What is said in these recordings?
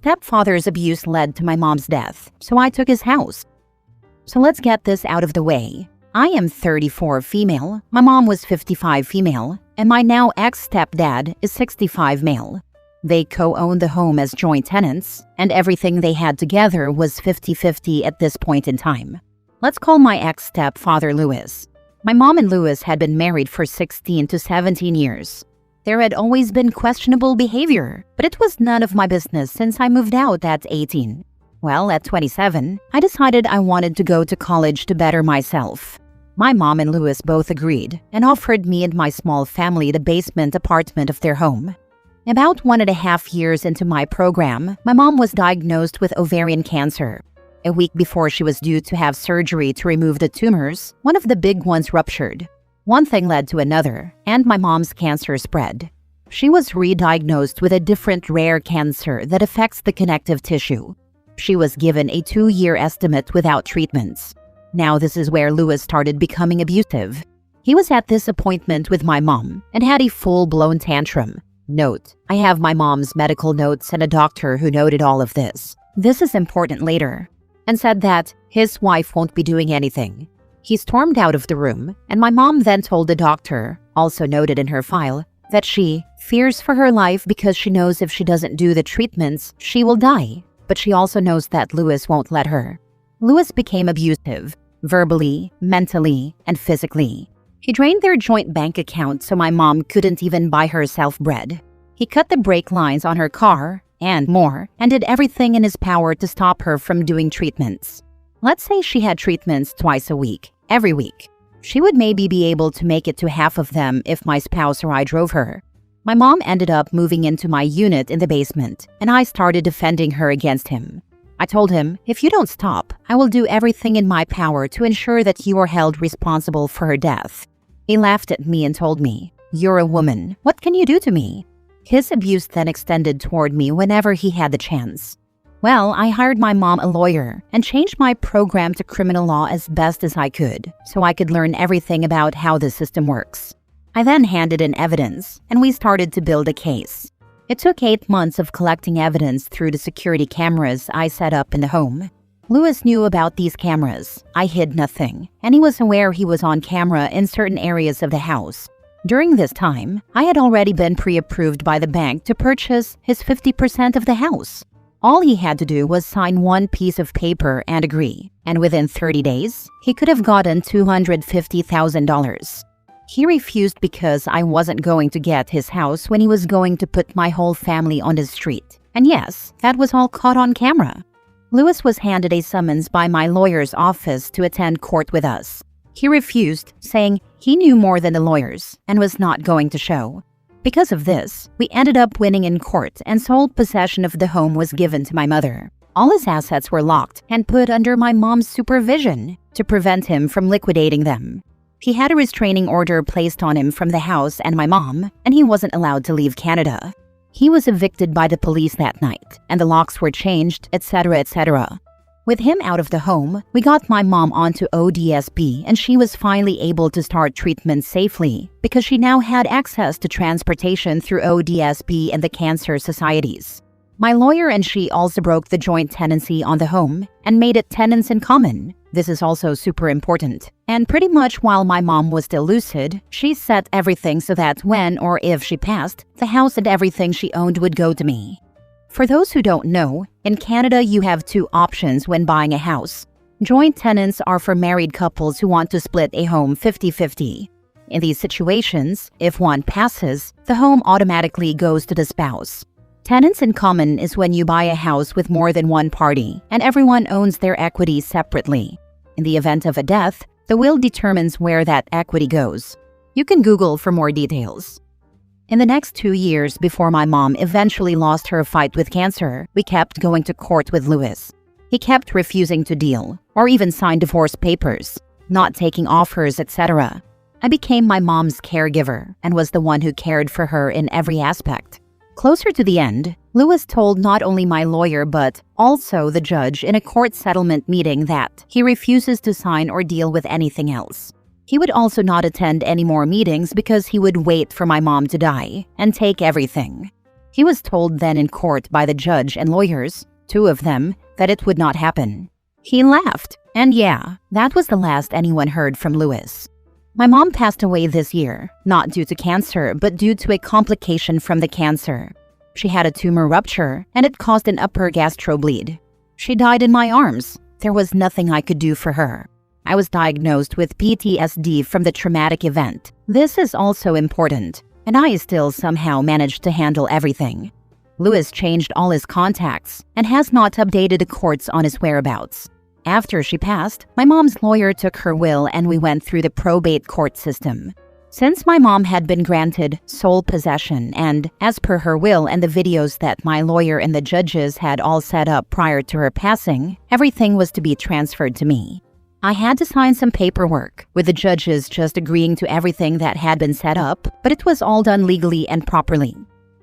stepfather's abuse led to my mom's death, so I took his house. So let's get this out of the way. I am 34 female, my mom was 55 female, and my now ex-stepdad is 65 male. They co-owned the home as joint tenants, and everything they had together was 50-50 at this point in time. Let's call my ex-stepfather Louis. My mom and Louis had been married for 16 to 17 years. There had always been questionable behavior, but it was none of my business since I moved out at 18. Well, at 27, I decided I wanted to go to college to better myself. My mom and Louis both agreed and offered me and my small family the basement apartment of their home. About 1.5 years into my program, my mom was diagnosed with ovarian cancer. A week before she was due to have surgery to remove the tumors, one of the big ones ruptured. One thing led to another, and my mom's cancer spread. She was re-diagnosed with a different rare cancer that affects the connective tissue. She was given a 2-year estimate without treatments. Now this is where Louis started becoming abusive. He was at this appointment with my mom and had a full-blown tantrum. Note, I have my mom's medical notes and a doctor who noted all of this. This is important later. And said that his wife won't be doing anything. He stormed out of the room, and my mom then told the doctor, also noted in her file, that she fears for her life because she knows if she doesn't do the treatments, she will die. But she also knows that Louis won't let her. Louis became abusive, verbally, mentally, and physically. He drained their joint bank account so my mom couldn't even buy herself bread. He cut the brake lines on her car, and more, and did everything in his power to stop her from doing treatments. Let's say she had treatments twice a week, every week. She would maybe be able to make it to half of them if my spouse or I drove her. My mom ended up moving into my unit in the basement, and I started defending her against him. I told him, if you don't stop, I will do everything in my power to ensure that you are held responsible for her death. He laughed at me and told me, "You're a woman. What can you do to me?" His abuse then extended toward me whenever he had the chance. Well, I hired my mom a lawyer and changed my program to criminal law as best as I could, so I could learn everything about how the system works. I then handed in evidence, and we started to build a case. It took 8 months of collecting evidence through the security cameras I set up in the home. Louis knew about these cameras. I hid nothing, and he was aware he was on camera in certain areas of the house. During this time, I had already been pre-approved by the bank to purchase his 50% of the house. All he had to do was sign one piece of paper and agree, and within 30 days, he could have gotten $250,000. He refused because I wasn't going to get his house when he was going to put my whole family on the street. And yes, that was all caught on camera. Louis was handed a summons by my lawyer's office to attend court with us. He refused, saying he knew more than the lawyers and was not going to show. Because of this, we ended up winning in court and sole possession of the home was given to my mother. All his assets were locked and put under my mom's supervision to prevent him from liquidating them. He had a restraining order placed on him from the house and my mom, and he wasn't allowed to leave Canada. He was evicted by the police that night, and the locks were changed, etc., etc. With him out of the home, we got my mom onto ODSP, and she was finally able to start treatment safely because she now had access to transportation through ODSP and the cancer societies. My lawyer and she also broke the joint tenancy on the home and made it tenants in common. This is also super important. And pretty much while my mom was still lucid, she set everything so that when or if she passed, the house and everything she owned would go to me. For those who don't know, in Canada you have 2 options when buying a house. Joint tenants are for married couples who want to split a home 50-50. In these situations, if one passes, the home automatically goes to the spouse. Tenants in common is when you buy a house with more than one party and everyone owns their equity separately. In the event of a death, the will determines where that equity goes. You can Google for more details. In the next 2 years before my mom eventually lost her fight with cancer, we kept going to court with Louis. He kept refusing to deal or even sign divorce papers, not taking offers, etc. I became my mom's caregiver and was the one who cared for her in every aspect. Closer to the end, Louis told not only my lawyer but also the judge in a court settlement meeting that he refuses to sign or deal with anything else. He would also not attend any more meetings because he would wait for my mom to die and take everything. He was told then in court by the judge and lawyers, two of them, that it would not happen. He laughed, and yeah, that was the last anyone heard from Lewis. My mom passed away this year, not due to cancer, but due to a complication from the cancer. She had a tumor rupture, and it caused an upper gastrobleed. She died in my arms. There was nothing I could do for her. I was diagnosed with PTSD from the traumatic event. This is also important, and I still somehow managed to handle everything. Lewis changed all his contacts and has not updated the courts on his whereabouts. After she passed, my mom's lawyer took her will and we went through the probate court system. Since my mom had been granted sole possession and, as per her will and the videos that my lawyer and the judges had all set up prior to her passing, everything was to be transferred to me. I had to sign some paperwork, with the judges just agreeing to everything that had been set up, but it was all done legally and properly.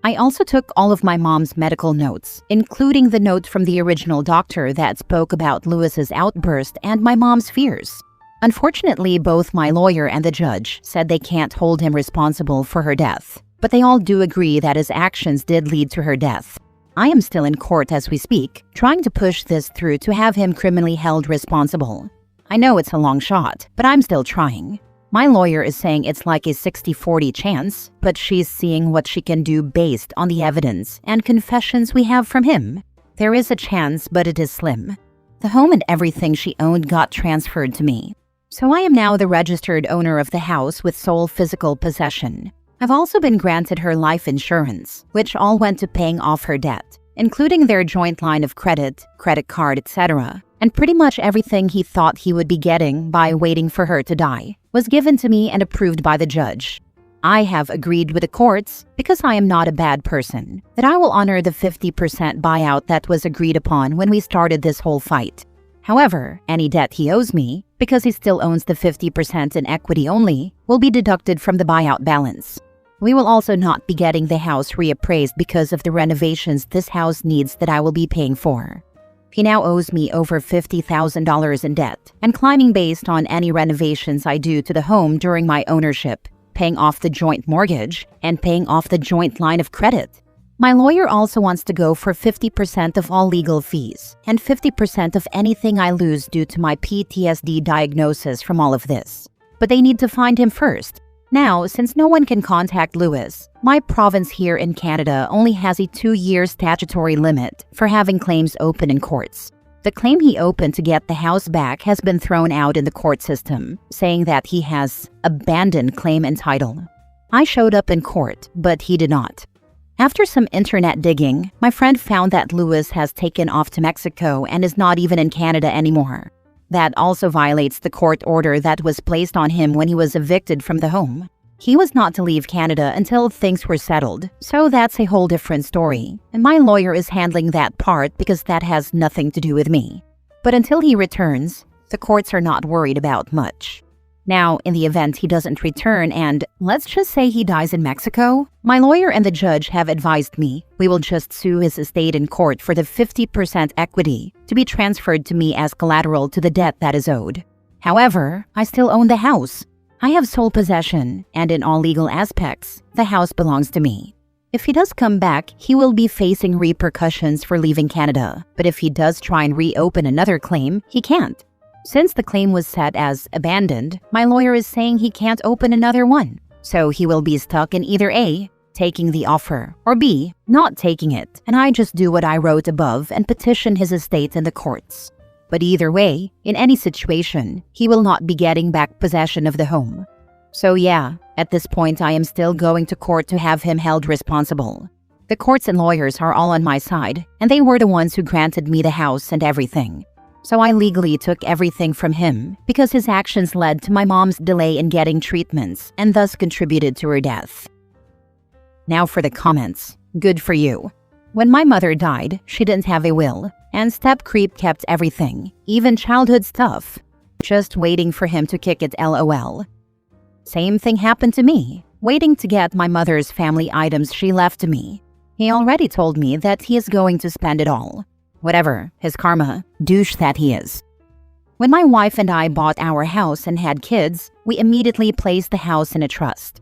I also took all of my mom's medical notes, including the note from the original doctor that spoke about Lewis's outburst and my mom's fears. Unfortunately, both my lawyer and the judge said they can't hold him responsible for her death, but they all do agree that his actions did lead to her death. I am still in court as we speak, trying to push this through to have him criminally held responsible. I know it's a long shot, but I'm still trying. My lawyer is saying it's like a 60-40 chance, but she's seeing what she can do based on the evidence and confessions we have from him. There is a chance, but it is slim. The home and everything she owned got transferred to me. So I am now the registered owner of the house with sole physical possession. I've also been granted her life insurance, which all went to paying off her debt, including their joint line of credit, credit card, etc. And pretty much everything he thought he would be getting by waiting for her to die was given to me and approved by the judge. I have agreed with the courts, because I am not a bad person, that I will honor the 50% buyout that was agreed upon when we started this whole fight. However, any debt he owes me, because he still owns the 50% in equity only, will be deducted from the buyout balance. We will also not be getting the house reappraised because of the renovations this house needs that I will be paying for. He now owes me over $50,000 in debt, and climbing based on any renovations I do to the home during my ownership, paying off the joint mortgage, and paying off the joint line of credit. My lawyer also wants to go for 50% of all legal fees, and 50% of anything I lose due to my PTSD diagnosis from all of this. But they need to find him first. Now, since no one can contact Lewis, my province here in Canada only has a 2-year statutory limit for having claims open in courts. The claim he opened to get the house back has been thrown out in the court system, saying that he has abandoned claim and title. I showed up in court, but he did not. After some internet digging, my friend found that Lewis has taken off to Mexico and is not even in Canada anymore. That also violates the court order that was placed on him when he was evicted from the home. He was not to leave Canada until things were settled, so that's a whole different story, and my lawyer is handling that part because that has nothing to do with me. But until he returns, the courts are not worried about much. Now, in the event he doesn't return and, let's just say he dies in Mexico, my lawyer and the judge have advised me we will just sue his estate in court for the 50% equity to be transferred to me as collateral to the debt that is owed. However, I still own the house. I have sole possession, and in all legal aspects, the house belongs to me. If he does come back, he will be facing repercussions for leaving Canada, but if he does try and reopen another claim, he can't. Since the claim was set as abandoned, my lawyer is saying he can't open another one. So he will be stuck in either A, taking the offer, or B, not taking it, and I just do what I wrote above and petition his estate in the courts. But either way, in any situation, he will not be getting back possession of the home. So yeah, at this point I am still going to court to have him held responsible. The courts and lawyers are all on my side, and they were the ones who granted me the house and everything. So I legally took everything from him because his actions led to my mom's delay in getting treatments and thus contributed to her death. Now for the comments. Good for you. When my mother died, she didn't have a will, and Step Creep kept everything, even childhood stuff. Just waiting for him to kick it LOL. Same thing happened to me, waiting to get my mother's family items she left to me. He already told me that he is going to spend it all. Whatever, his karma, douche that he is. When my wife and I bought our house and had kids, we immediately placed the house in a trust.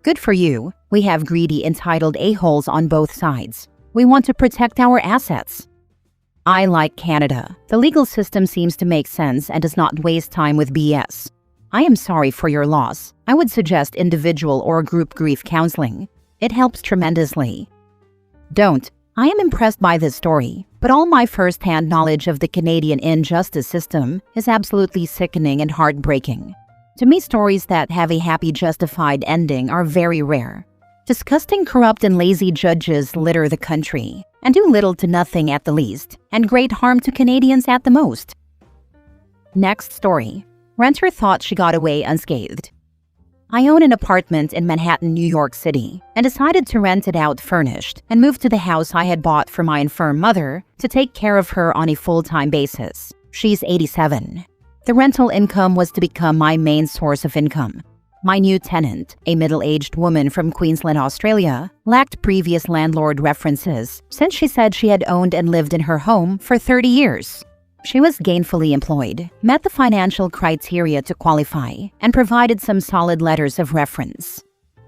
Good for you. We have greedy, entitled a-holes on both sides. We want to protect our assets. I like Canada. The legal system seems to make sense and does not waste time with BS. I am sorry for your loss. I would suggest individual or group grief counseling. It helps tremendously. Don't. I am impressed by this story, but all my first-hand knowledge of the Canadian injustice system is absolutely sickening and heartbreaking. To me, stories that have a happy, justified ending are very rare. Disgusting, corrupt, and lazy judges litter the country and do little to nothing at the least, and great harm to Canadians at the most. Next story. Renter thought she got away unscathed. I own an apartment in Manhattan, New York City, and decided to rent it out furnished and move to the house I had bought for my infirm mother to take care of her on a full-time basis. She's 87. The rental income was to become my main source of income. My new tenant, a middle-aged woman from Queensland, Australia, lacked previous landlord references since she said she had owned and lived in her home for 30 years. She was gainfully employed, met the financial criteria to qualify, and provided some solid letters of reference.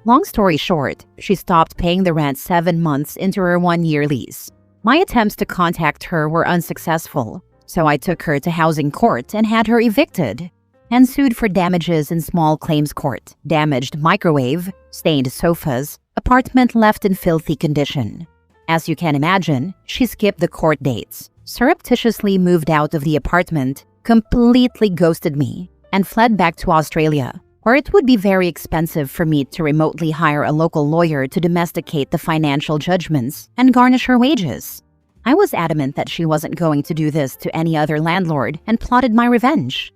Long story short, she stopped paying the rent 7 months into her 1-year lease. My attempts to contact her were unsuccessful, so I took her to housing court and had her evicted, and sued for damages in small claims court, damaged microwave, stained sofas, apartment left in filthy condition. As you can imagine, she skipped the court dates, surreptitiously moved out of the apartment, completely ghosted me, and fled back to Australia, where it would be very expensive for me to remotely hire a local lawyer to domesticate the financial judgments and garnish her wages. I was adamant that she wasn't going to do this to any other landlord and plotted my revenge.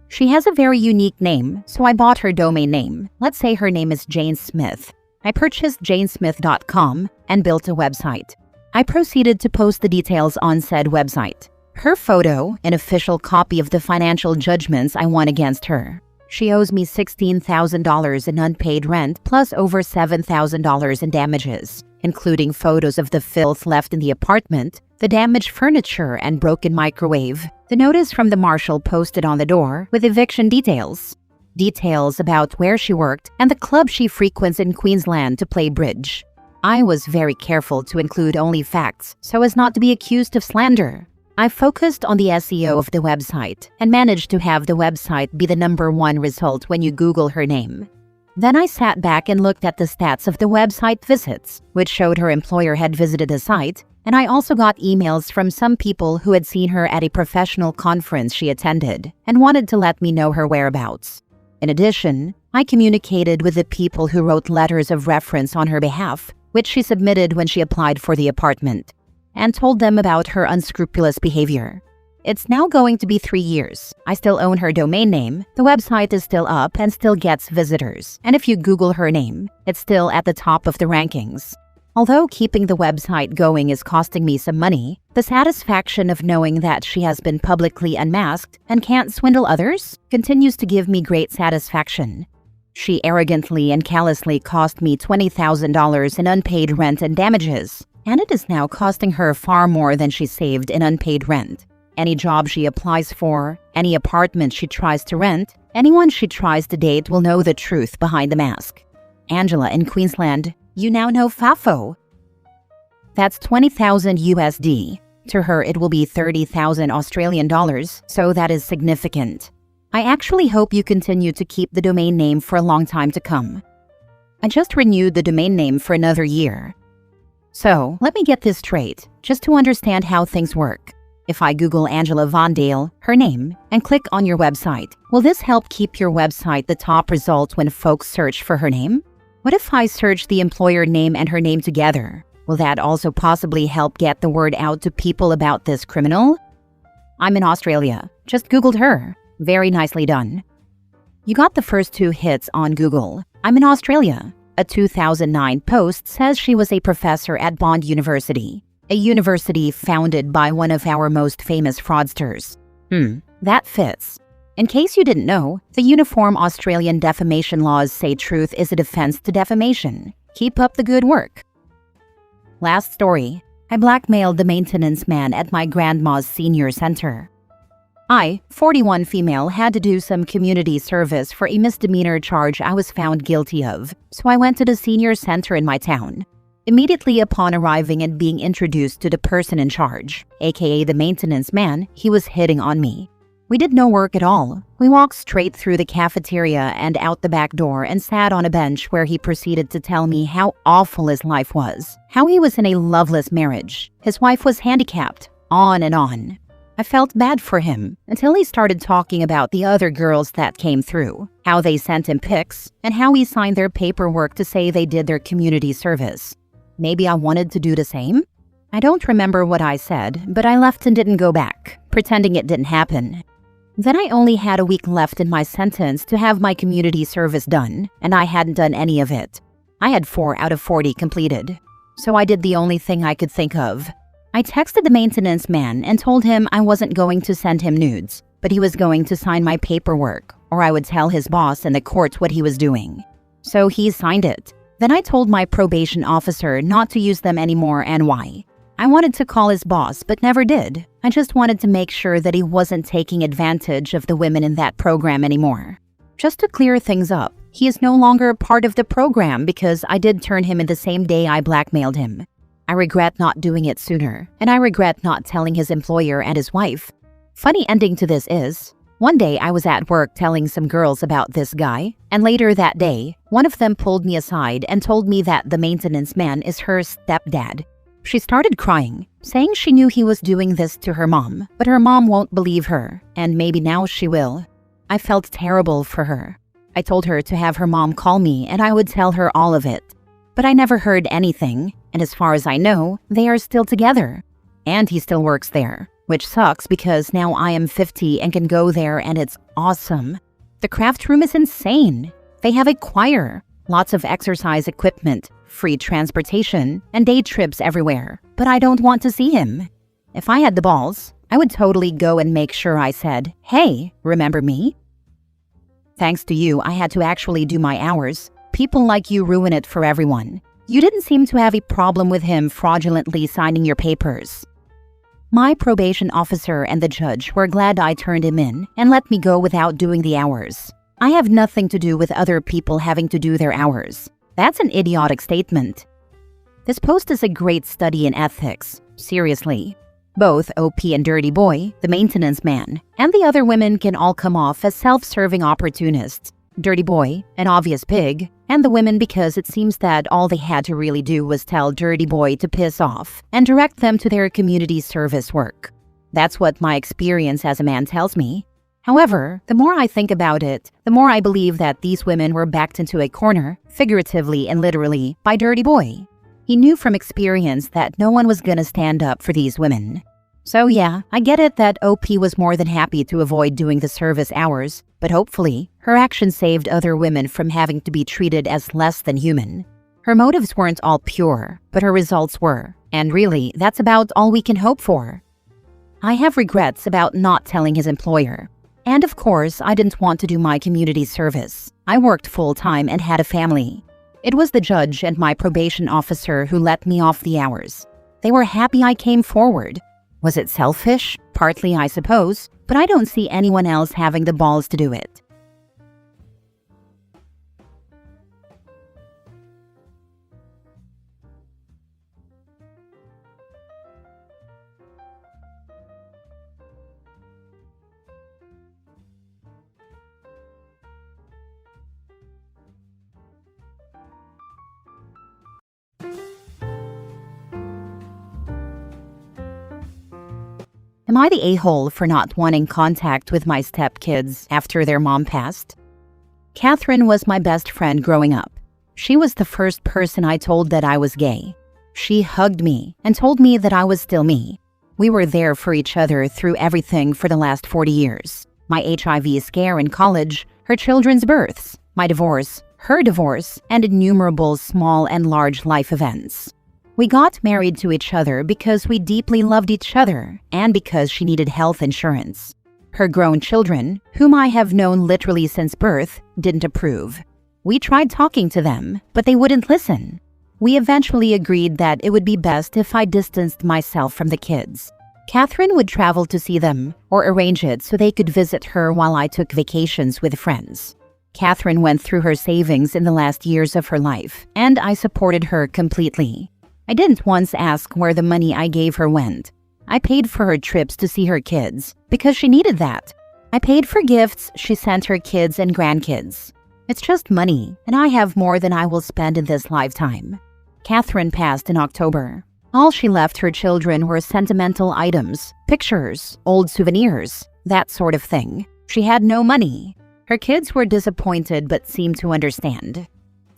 She has a very unique name, so I bought her domain name. Let's say her name is Jane Smith. I purchased janesmith.com and built a website. I proceeded to post the details on said website. Her photo, an official copy of the financial judgments I won against her. She owes me $16,000 in unpaid rent plus over $7,000 in damages, including photos of the filth left in the apartment, the damaged furniture and broken microwave, the notice from the marshal posted on the door with eviction details. Details about where she worked and the club she frequents in Queensland to play bridge. I was very careful to include only facts so as not to be accused of slander. I focused on the SEO of the website and managed to have the website be the #1 result when you Google her name. Then I sat back and looked at the stats of the website visits, which showed her employer had visited the site, and I also got emails from some people who had seen her at a professional conference she attended and wanted to let me know her whereabouts. In addition, I communicated with the people who wrote letters of reference on her behalf, which she submitted when she applied for the apartment, and told them about her unscrupulous behavior. It's now going to be 3 years. I still own her domain name, the website is still up and still gets visitors, and if you Google her name, it's still at the top of the rankings. Although keeping the website going is costing me some money, the satisfaction of knowing that she has been publicly unmasked and can't swindle others continues to give me great satisfaction. She arrogantly and callously cost me $20,000 in unpaid rent and damages, and it is now costing her far more than she saved in unpaid rent. Any job she applies for, any apartment she tries to rent, anyone she tries to date will know the truth behind the mask. Angela in Queensland, you now know FAFO. That's 20,000 USD. To her, it will be 30,000 Australian dollars, so that is significant. I actually hope you continue to keep the domain name for a long time to come. I just renewed the domain name for another year. So, let me get this straight, just to understand how things work. If I Google Angela Vondale, her name, and click on your website, will this help keep your website the top result when folks search for her name? What if I search the employer name and her name together? Will that also possibly help get the word out to people about this criminal? I'm in Australia. Just Googled her. Very nicely done. You got the first 2 hits on Google. I'm in Australia. A 2009 post says she was a professor at Bond University, a university founded by one of our most famous fraudsters. That fits. In case you didn't know, the uniform Australian defamation laws say truth is a defense to defamation. Keep up the good work. Last story. I blackmailed the maintenance man at my grandma's senior center. I, 41 female, had to do some community service for a misdemeanor charge I was found guilty of, so I went to the senior center in my town. Immediately upon arriving and being introduced to the person in charge, aka the maintenance man, he was hitting on me. We did no work at all. We walked straight through the cafeteria and out the back door and sat on a bench where he proceeded to tell me how awful his life was, how he was in a loveless marriage, his wife was handicapped, on and on. I felt bad for him until he started talking about the other girls that came through, how they sent him pics, and how he signed their paperwork to say they did their community service. Maybe I wanted to do the same? I don't remember what I said, but I left and didn't go back, pretending it didn't happen. Then I only had a week left in my sentence to have my community service done, and I hadn't done any of it. I had 4 out of 40 completed. So I did the only thing I could think of. I texted the maintenance man and told him I wasn't going to send him nudes, but he was going to sign my paperwork, or I would tell his boss and the courts what he was doing. So he signed it. Then I told my probation officer not to use them anymore and why. I wanted to call his boss, but never did. I just wanted to make sure that he wasn't taking advantage of the women in that program anymore. Just to clear things up, he is no longer part of the program because I did turn him in the same day I blackmailed him. I regret not doing it sooner, and I regret not telling his employer and his wife. Funny ending to this is, one day I was at work telling some girls about this guy, and later that day, one of them pulled me aside and told me that the maintenance man is her stepdad. She started crying, saying she knew he was doing this to her mom, but her mom won't believe her, and maybe now she will. I felt terrible for her. I told her to have her mom call me and I would tell her all of it. But I never heard anything, and as far as I know, they are still together. And he still works there, which sucks because now I am 50 and can go there and it's awesome. The craft room is insane. They have a choir, lots of exercise equipment, free transportation, and day trips everywhere, but I don't want to see him. If I had the balls, I would totally go and make sure I said, "Hey, remember me?" Thanks to you, I had to actually do my hours. People like you ruin it for everyone. You didn't seem to have a problem with him fraudulently signing your papers. My probation officer and the judge were glad I turned him in and let me go without doing the hours. I have nothing to do with other people having to do their hours. That's an idiotic statement. This post is a great study in ethics. Seriously. Both OP and Dirty Boy, the maintenance man, and the other women can all come off as self-serving opportunists. Dirty Boy, an obvious pig, and the women because it seems that all they had to really do was tell Dirty Boy to piss off and direct them to their community service work. That's what my experience as a man tells me. However, the more I think about it, the more I believe that these women were backed into a corner, figuratively and literally, by Dirty Boy. He knew from experience that no one was gonna stand up for these women. So yeah, I get it that OP was more than happy to avoid doing the service hours, but hopefully, her actions saved other women from having to be treated as less than human. Her motives weren't all pure, but her results were, and really, that's about all we can hope for. I have regrets about not telling his employer. And of course, I didn't want to do my community service. I worked full-time and had a family. It was the judge and my probation officer who let me off the hours. They were happy I came forward. Was it selfish? Partly, I suppose, but I don't see anyone else having the balls to do it. Am I the a-hole for not wanting contact with my stepkids after their mom passed? Catherine was my best friend growing up. She was the first person I told that I was gay. She hugged me and told me that I was still me. We were there for each other through everything for the last 40 years. My HIV scare in college, her children's births, my divorce, her divorce, and innumerable small and large life events. We got married to each other because we deeply loved each other and because she needed health insurance. Her grown children, whom I have known literally since birth, didn't approve. We tried talking to them, but they wouldn't listen. We eventually agreed that it would be best if I distanced myself from the kids. Catherine would travel to see them or arrange it so they could visit her while I took vacations with friends. Catherine went through her savings in the last years of her life, and I supported her completely. I didn't once ask where the money I gave her went. I paid for her trips to see her kids because she needed that. I paid for gifts she sent her kids and grandkids. It's just money, and I have more than I will spend in this lifetime. Catherine passed in October. All she left her children were sentimental items, pictures, old souvenirs, that sort of thing. She had no money. Her kids were disappointed but seemed to understand.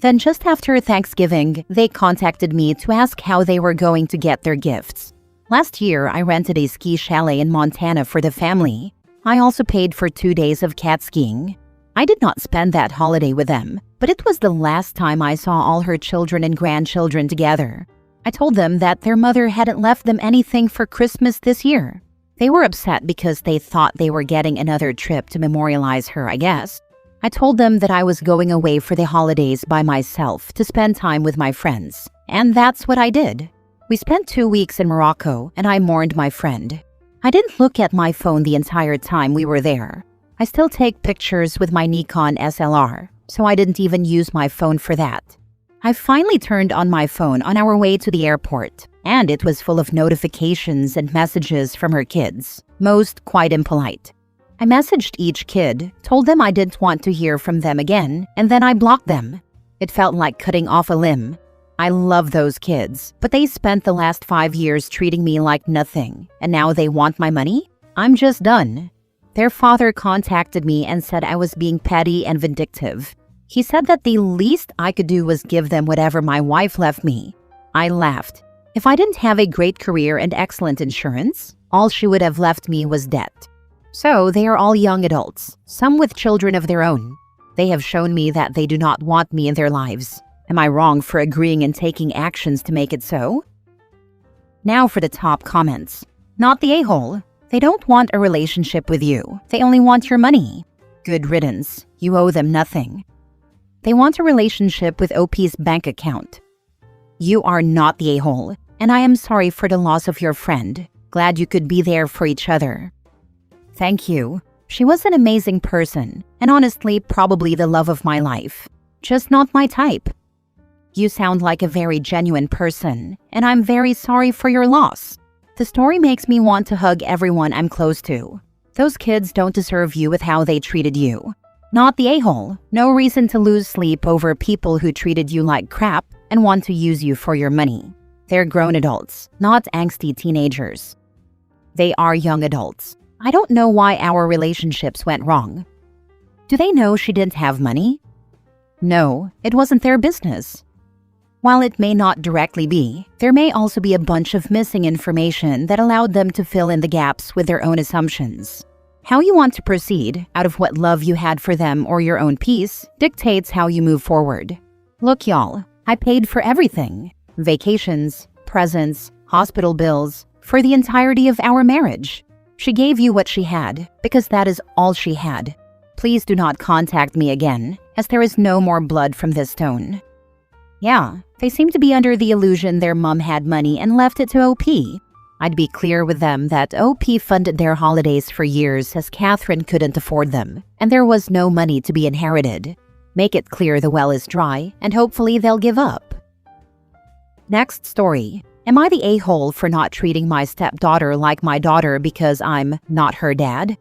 Then just after Thanksgiving, they contacted me to ask how they were going to get their gifts. Last year, I rented a ski chalet in Montana for the family. I also paid for 2 days of cat skiing. I did not spend that holiday with them, but it was the last time I saw all her children and grandchildren together. I told them that their mother hadn't left them anything for Christmas this year. They were upset because they thought they were getting another trip to memorialize her, I guess. I told them that I was going away for the holidays by myself to spend time with my friends, and that's what I did. We spent 2 weeks in Morocco, and I mourned my friend. I didn't look at my phone the entire time we were there. I still take pictures with my Nikon SLR, so I didn't even use my phone for that. I finally turned on my phone on our way to the airport, and it was full of notifications and messages from her kids, most quite impolite. I messaged each kid, told them I didn't want to hear from them again, and then I blocked them. It felt like cutting off a limb. I love those kids, but they spent the last 5 years treating me like nothing, and now they want my money? I'm just done. Their father contacted me and said I was being petty and vindictive. He said that the least I could do was give them whatever my wife left me. I laughed. If I didn't have a great career and excellent insurance, all she would have left me was debt. So they are all young adults, some with children of their own. They have shown me that they do not want me in their lives. Am I wrong for agreeing and taking actions to make it so? Now for the top comments. Not the a-hole. They don't want a relationship with you. They only want your money. Good riddance. You owe them nothing. They want a relationship with OP's bank account. You are not the a-hole, and I am sorry for the loss of your friend. Glad you could be there for each other. Thank you. She was an amazing person, and honestly, probably the love of my life. Just not my type. You sound like a very genuine person, and I'm very sorry for your loss. The story makes me want to hug everyone I'm close to. Those kids don't deserve you with how they treated you. Not the a-hole. No reason to lose sleep over people who treated you like crap and want to use you for your money. They're grown adults, not angsty teenagers. They are young adults. I don't know why our relationships went wrong. Do they know she didn't have money? No, it wasn't their business. While it may not directly be, there may also be a bunch of missing information that allowed them to fill in the gaps with their own assumptions. How you want to proceed, out of what love you had for them or your own peace, dictates how you move forward. Look, y'all, I paid for everything. Vacations, presents, hospital bills, for the entirety of our marriage. She gave you what she had, because that is all she had. Please do not contact me again, as there is no more blood from this stone. Yeah, they seem to be under the illusion their mom had money and left it to OP. I'd be clear with them that OP funded their holidays for years as Catherine couldn't afford them, and there was no money to be inherited. Make it clear the well is dry, and hopefully they'll give up. Next story. Am I the a-hole for not treating my stepdaughter like my daughter because I'm not her dad?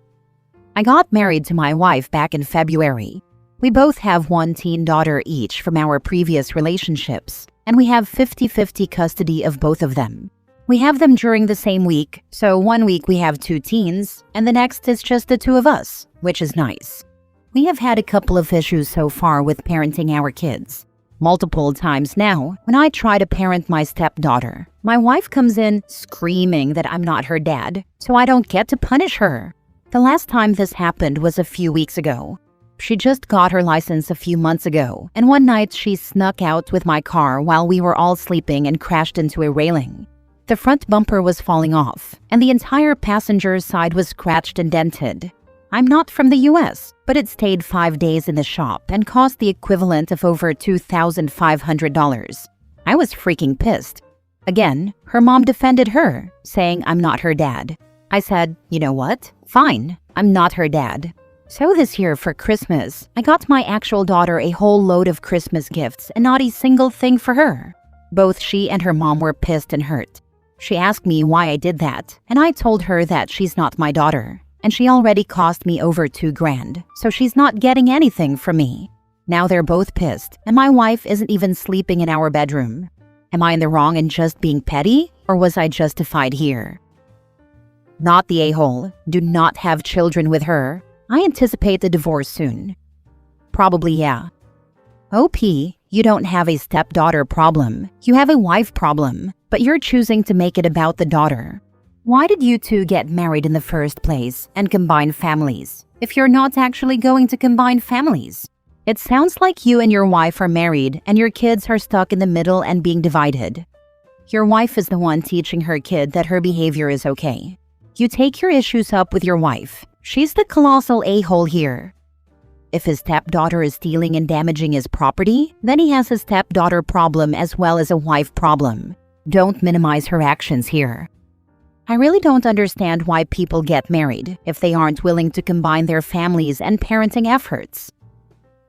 I got married to my wife back in February. We both have one teen daughter each from our previous relationships, and we have 50-50 custody of both of them. We have them during the same week, so 1 week we have 2 teens, and the next is just the 2 of us, which is nice. We have had a couple of issues so far with parenting our kids. Multiple times now, when I try to parent my stepdaughter, my wife comes in screaming that I'm not her dad, so I don't get to punish her. The last time this happened was a few weeks ago. She just got her license a few months ago, and one night she snuck out with my car while we were all sleeping and crashed into a railing. The front bumper was falling off, and the entire passenger side was scratched and dented. I'm not from the US, but it stayed 5 days in the shop and cost the equivalent of over $2,500. I was freaking pissed. Again, her mom defended her, saying I'm not her dad. I said, you know what? Fine, I'm not her dad. So this year for Christmas, I got my actual daughter a whole load of Christmas gifts and not a single thing for her. Both she and her mom were pissed and hurt. She asked me why I did that, and I told her that she's not my daughter, and she already cost me over $2,000, so she's not getting anything from me. Now they're both pissed, and my wife isn't even sleeping in our bedroom. Am I in the wrong in just being petty, or was I justified here? Not the a-hole. Do not have children with her. I anticipate a divorce soon. Probably yeah. OP, you don't have a stepdaughter problem. You have a wife problem, but you're choosing to make it about the daughter. Why did you two get married in the first place and combine families, if you're not actually going to combine families? It sounds like you and your wife are married and your kids are stuck in the middle and being divided. Your wife is the one teaching her kid that her behavior is okay. You take your issues up with your wife. She's the colossal a-hole here. If his stepdaughter is stealing and damaging his property, then he has a stepdaughter problem as well as a wife problem. Don't minimize her actions here. I really don't understand why people get married if they aren't willing to combine their families and parenting efforts.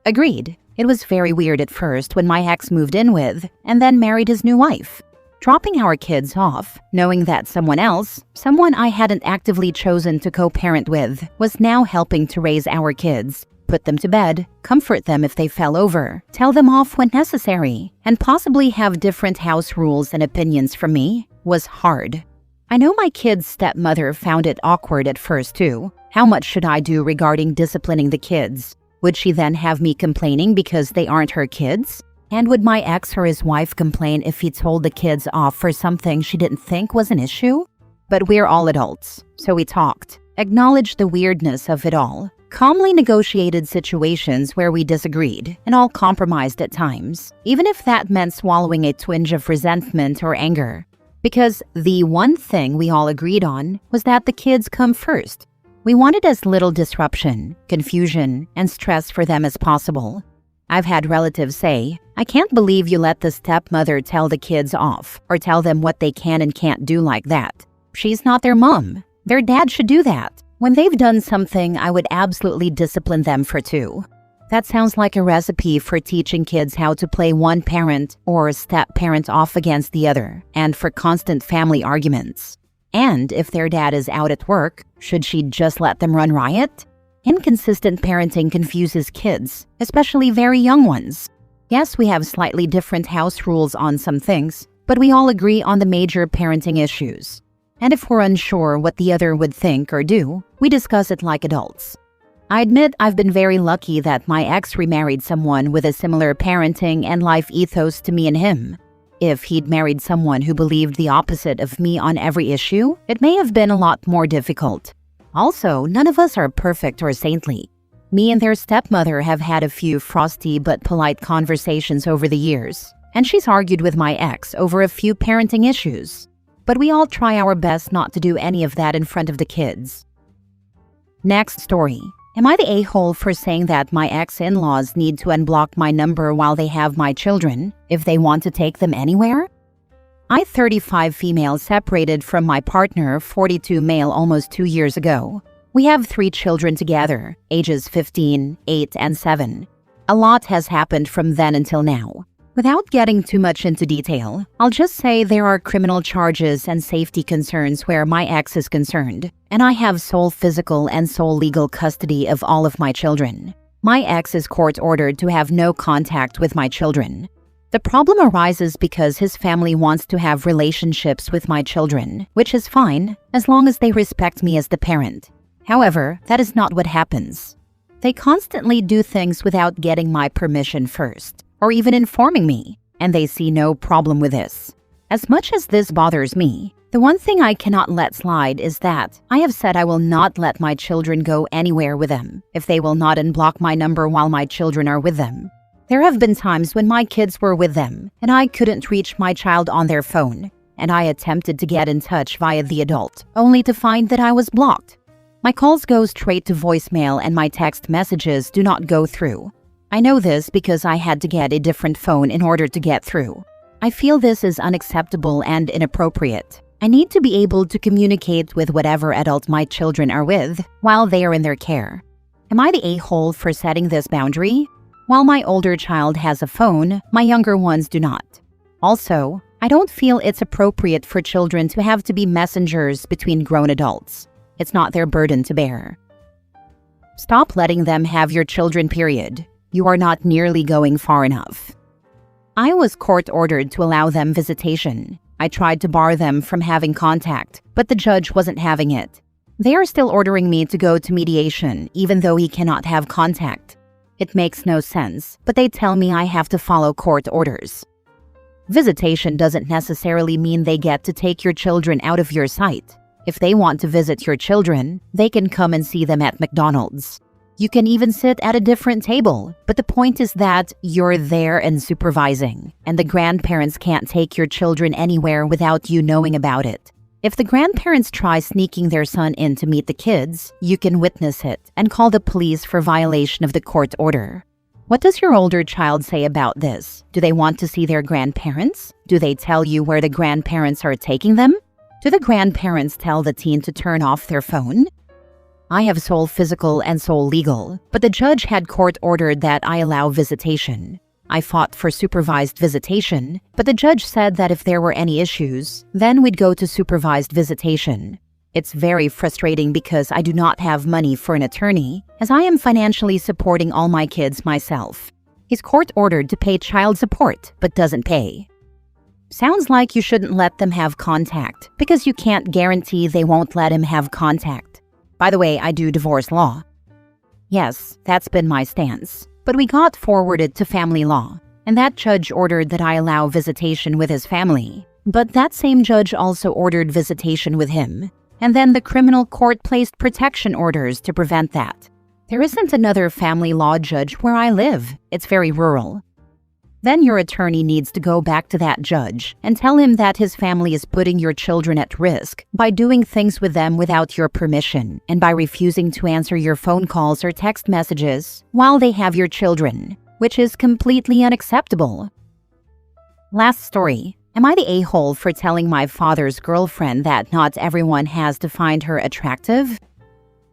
Agreed. It was very weird at first when my ex moved in with and then married his new wife. Dropping our kids off, knowing that someone else, someone I hadn't actively chosen to co-parent with, was now helping to raise our kids, put them to bed, comfort them if they fell over, tell them off when necessary, and possibly have different house rules and opinions from me, was hard. I know my kid's stepmother found it awkward at first too. How much should I do regarding disciplining the kids? Would she then have me complaining because they aren't her kids? And would my ex or his wife complain if he told the kids off for something she didn't think was an issue? But we're all adults, so we talked, acknowledged the weirdness of it all, calmly negotiated situations where we disagreed, and all compromised at times, even if that meant swallowing a twinge of resentment or anger. Because the one thing we all agreed on was that the kids come first. We wanted as little disruption, confusion, and stress for them as possible. I've had relatives say, I can't believe you let the stepmother tell the kids off or tell them what they can and can't do like that. She's not their mom. Their dad should do that. When they've done something, I would absolutely discipline them for too. That sounds like a recipe for teaching kids how to play one parent or step-parent off against the other, and for constant family arguments. And if their dad is out at work, should she just let them run riot? Inconsistent parenting confuses kids, especially very young ones. Yes, we have slightly different house rules on some things, but we all agree on the major parenting issues. And if we're unsure what the other would think or do, we discuss it like adults. I admit I've been very lucky that my ex remarried someone with a similar parenting and life ethos to me and him. If he'd married someone who believed the opposite of me on every issue, it may have been a lot more difficult. Also, none of us are perfect or saintly. Me and their stepmother have had a few frosty but polite conversations over the years, and she's argued with my ex over a few parenting issues. But we all try our best not to do any of that in front of the kids. Next story. Am I the a-hole for saying that my ex-in-laws need to unblock my number while they have my children if they want to take them anywhere? I, 35 female, separated from my partner, 42 male, almost 2 years ago. We have 3 children together, ages 15, 8, and 7. A lot has happened from then until now. Without getting too much into detail, I'll just say there are criminal charges and safety concerns where my ex is concerned, and I have sole physical and sole legal custody of all of my children. My ex is court-ordered to have no contact with my children. The problem arises because his family wants to have relationships with my children, which is fine, as long as they respect me as the parent. However, that is not what happens. They constantly do things without getting my permission first, or even informing me, and they see no problem with this. As much as this bothers me, the one thing I cannot let slide is that I have said I will not let my children go anywhere with them if they will not unblock my number while my children are with them. There have been times when my kids were with them and I couldn't reach my child on their phone, and I attempted to get in touch via the adult, only to find that I was blocked. My calls go straight to voicemail and my text messages do not go through. I know this because I had to get a different phone in order to get through. I feel this is unacceptable and inappropriate. I need to be able to communicate with whatever adult my children are with while they are in their care. Am I the a-hole for setting this boundary? While my older child has a phone, my younger ones do not. Also, I don't feel it's appropriate for children to have to be messengers between grown adults. It's not their burden to bear. Stop letting them have your children, period. You are not nearly going far enough. I was court-ordered to allow them visitation. I tried to bar them from having contact, but the judge wasn't having it. They are still ordering me to go to mediation, even though he cannot have contact. It makes no sense, but they tell me I have to follow court orders. Visitation doesn't necessarily mean they get to take your children out of your sight. If they want to visit your children, they can come and see them at McDonald's. You can even sit at a different table, but the point is that you're there and supervising, and the grandparents can't take your children anywhere without you knowing about it. If the grandparents try sneaking their son in to meet the kids, you can witness it and call the police for violation of the court order. What does your older child say about this? Do they want to see their grandparents? Do they tell you where the grandparents are taking them? Do the grandparents tell the teen to turn off their phone? I have sole physical and sole legal, but the judge had court ordered that I allow visitation. I fought for supervised visitation, but the judge said that if there were any issues, then we'd go to supervised visitation. It's very frustrating because I do not have money for an attorney, as I am financially supporting all my kids myself. He's court-ordered to pay child support, but doesn't pay. Sounds like you shouldn't let them have contact, because you can't guarantee they won't let him have contact. By the way, I do divorce law. Yes, that's been my stance. But we got forwarded to family law, and that judge ordered that I allow visitation with his family. But that same judge also ordered visitation with him, and then the criminal court placed protection orders to prevent that. There isn't another family law judge where I live. It's very rural. Then your attorney needs to go back to that judge and tell him that his family is putting your children at risk by doing things with them without your permission and by refusing to answer your phone calls or text messages while they have your children, which is completely unacceptable. Last story. Am I the a-hole for telling my father's girlfriend that not everyone has to find her attractive?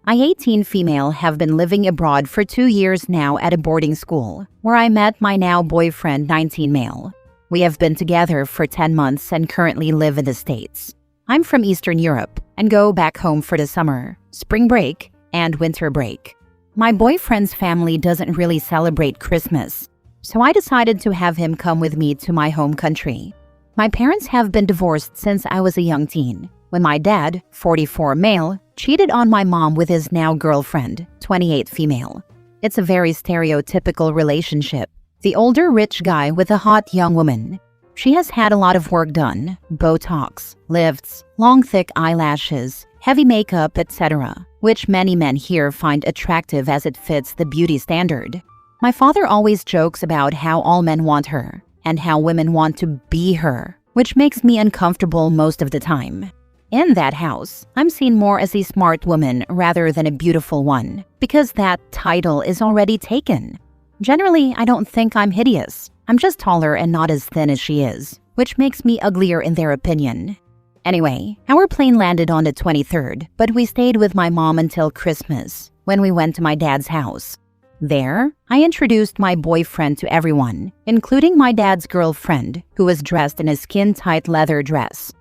I, 18 female, have been living abroad for 2 years now at a boarding school, where I met my now boyfriend, 19 male. We have been together for 10 months and currently live in the States. I'm from Eastern Europe and go back home for the summer, spring break, and winter break. My boyfriend's family doesn't really celebrate Christmas, so I decided to have him come with me to my home country. My parents have been divorced since I was a young teen, when my dad, 44 male, cheated on my mom with his now girlfriend, 28 female. It's a very stereotypical relationship. The older rich guy with a hot young woman. She has had a lot of work done, Botox, lifts, long thick eyelashes, heavy makeup, etc., which many men here find attractive as it fits the beauty standard. My father always jokes about how all men want her, and how women want to be her, which makes me uncomfortable most of the time. In that house, I'm seen more as a smart woman rather than a beautiful one, because that title is already taken. Generally, I don't think I'm hideous. I'm just taller and not as thin as she is, which makes me uglier in their opinion. Anyway, our plane landed on the 23rd, but we stayed with my mom until Christmas, when we went to my dad's house. There, I introduced my boyfriend to everyone, including my dad's girlfriend, who was dressed in a skin-tight leather dress.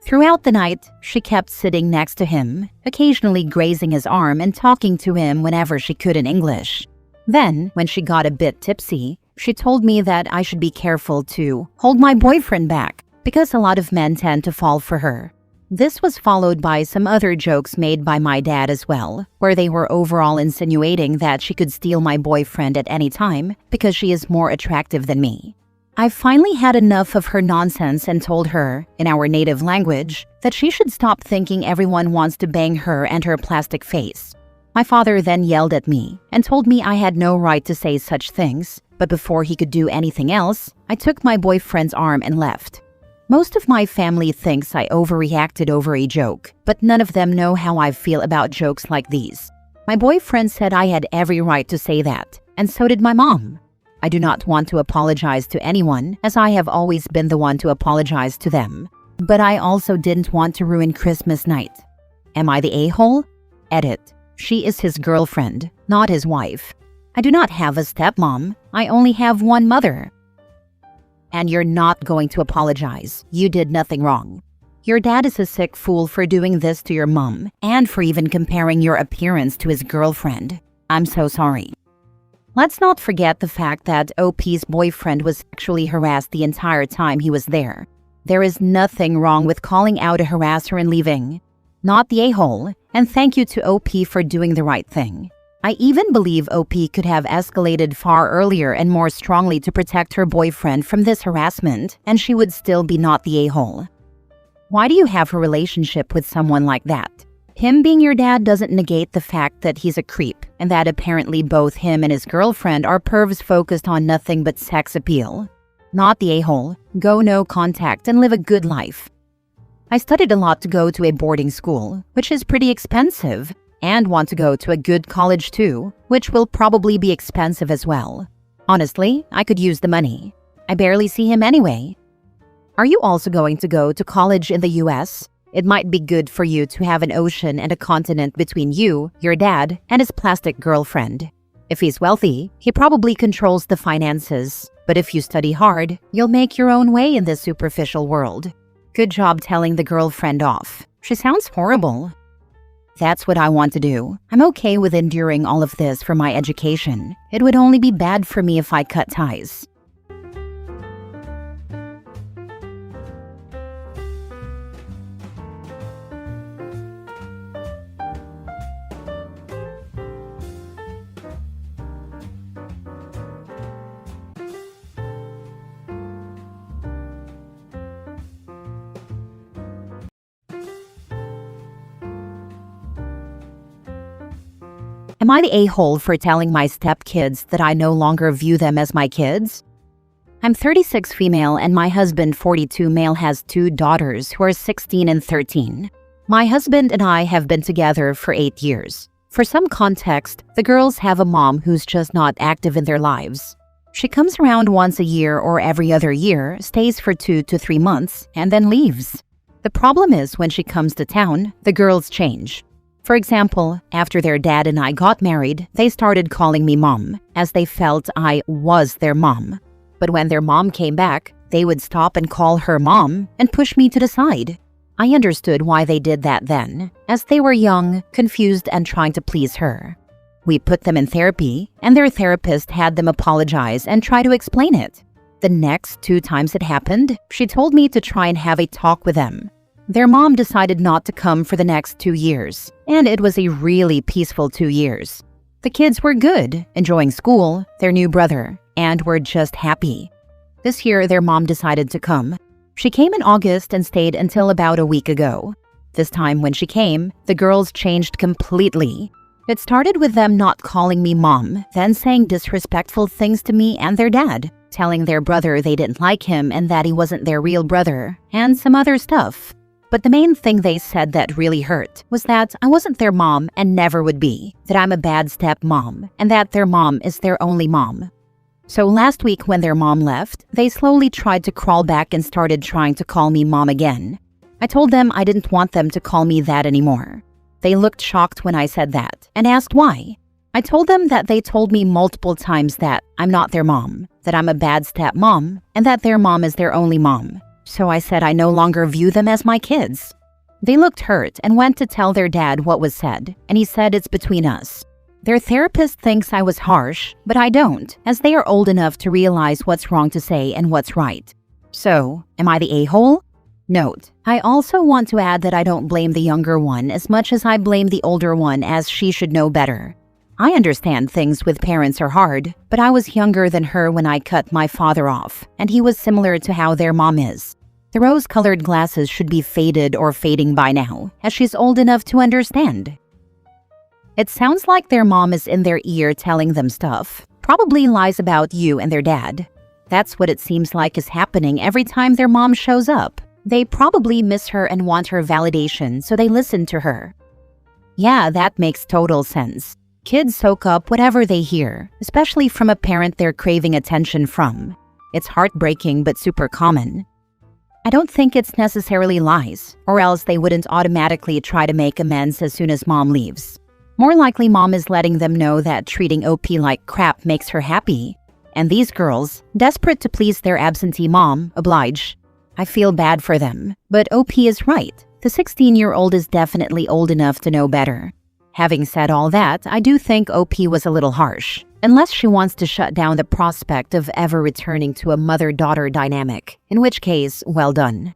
Throughout the night, she kept sitting next to him, occasionally grazing his arm and talking to him whenever she could in English. Then, when she got a bit tipsy, she told me that I should be careful to hold my boyfriend back, because a lot of men tend to fall for her. This was followed by some other jokes made by my dad as well, where they were overall insinuating that she could steal my boyfriend at any time because she is more attractive than me. I finally had enough of her nonsense and told her, in our native language, that she should stop thinking everyone wants to bang her and her plastic face. My father then yelled at me and told me I had no right to say such things, but before he could do anything else, I took my boyfriend's arm and left. Most of my family thinks I overreacted over a joke, but none of them know how I feel about jokes like these. My boyfriend said I had every right to say that, and so did my mom. I do not want to apologize to anyone, as I have always been the one to apologize to them. But I also didn't want to ruin Christmas night. Am I the a-hole? Edit. She is his girlfriend, not his wife. I do not have a stepmom. I only have one mother. And you're not going to apologize. You did nothing wrong. Your dad is a sick fool for doing this to your mom and for even comparing your appearance to his girlfriend. I'm so sorry. Let's not forget the fact that OP's boyfriend was sexually harassed the entire time he was there. There is nothing wrong with calling out a harasser and leaving. Not the a-hole, and thank you to OP for doing the right thing. I even believe OP could have escalated far earlier and more strongly to protect her boyfriend from this harassment, and she would still be not the a-hole. Why do you have a relationship with someone like that? Him being your dad doesn't negate the fact that he's a creep, and that apparently both him and his girlfriend are pervs focused on nothing but sex appeal. Not the a-hole. Go no contact and live a good life. I studied a lot to go to a boarding school, which is pretty expensive, and want to go to a good college too, which will probably be expensive as well. Honestly, I could use the money. I barely see him anyway. Are you also going to go to college in the US? It might be good for you to have an ocean and a continent between you, your dad, and his plastic girlfriend. If he's wealthy, he probably controls the finances. But if you study hard, you'll make your own way in this superficial world. Good job telling the girlfriend off. She sounds horrible. That's what I want to do. I'm okay with enduring all of this for my education. It would only be bad for me if I cut ties. Am I the a-hole for telling my stepkids that I no longer view them as my kids? I'm 36 female and my husband 42 male has 2 daughters who are 16 and 13. My husband and I have been together for 8 years. For some context, the girls have a mom who's just not active in their lives. She comes around once a year or every other year, stays for 2 to 3 months, and then leaves. The problem is when she comes to town, the girls change. For example, after their dad and I got married, they started calling me mom, as they felt I was their mom. But when their mom came back, they would stop and call her mom and push me to the side. I understood why they did that then, as they were young, confused, and trying to please her. We put them in therapy, and their therapist had them apologize and try to explain it. The next 2 times it happened, she told me to try and have a talk with them. Their mom decided not to come for the next 2 years, and it was a really peaceful 2 years. The kids were good, enjoying school, their new brother, and were just happy. This year, their mom decided to come. She came in August and stayed until about a week ago. This time when she came, the girls changed completely. It started with them not calling me mom, then saying disrespectful things to me and their dad, telling their brother they didn't like him and that he wasn't their real brother, and some other stuff. But the main thing they said that really hurt was that I wasn't their mom and never would be, that I'm a bad stepmom, and that their mom is their only mom. So last week when their mom left, they slowly tried to crawl back and started trying to call me mom again. I told them I didn't want them to call me that anymore. They looked shocked when I said that and asked why. I told them that they told me multiple times that I'm not their mom, that I'm a bad stepmom, and that their mom is their only mom. So I said I no longer view them as my kids. They looked hurt and went to tell their dad what was said, and he said it's between us. Their therapist thinks I was harsh, but I don't, as they are old enough to realize what's wrong to say and what's right. So, am I the a-hole? Note, I also want to add that I don't blame the younger one as much as I blame the older one, as she should know better. I understand things with parents are hard, but I was younger than her when I cut my father off, and he was similar to how their mom is. The rose-colored glasses should be faded or fading by now, as she's old enough to understand. It sounds like their mom is in their ear telling them stuff, probably lies about you and their dad. That's what it seems like is happening every time their mom shows up. They probably miss her and want her validation, so they listen to her. Yeah, that makes total sense. Kids soak up whatever they hear, especially from a parent they're craving attention from. It's heartbreaking but super common. I don't think it's necessarily lies, or else they wouldn't automatically try to make amends as soon as mom leaves. More likely mom is letting them know that treating OP like crap makes her happy. And these girls, desperate to please their absentee mom, oblige. I feel bad for them, but OP is right. The 16-year-old is definitely old enough to know better. Having said all that, I do think OP was a little harsh, unless she wants to shut down the prospect of ever returning to a mother-daughter dynamic, in which case, well done.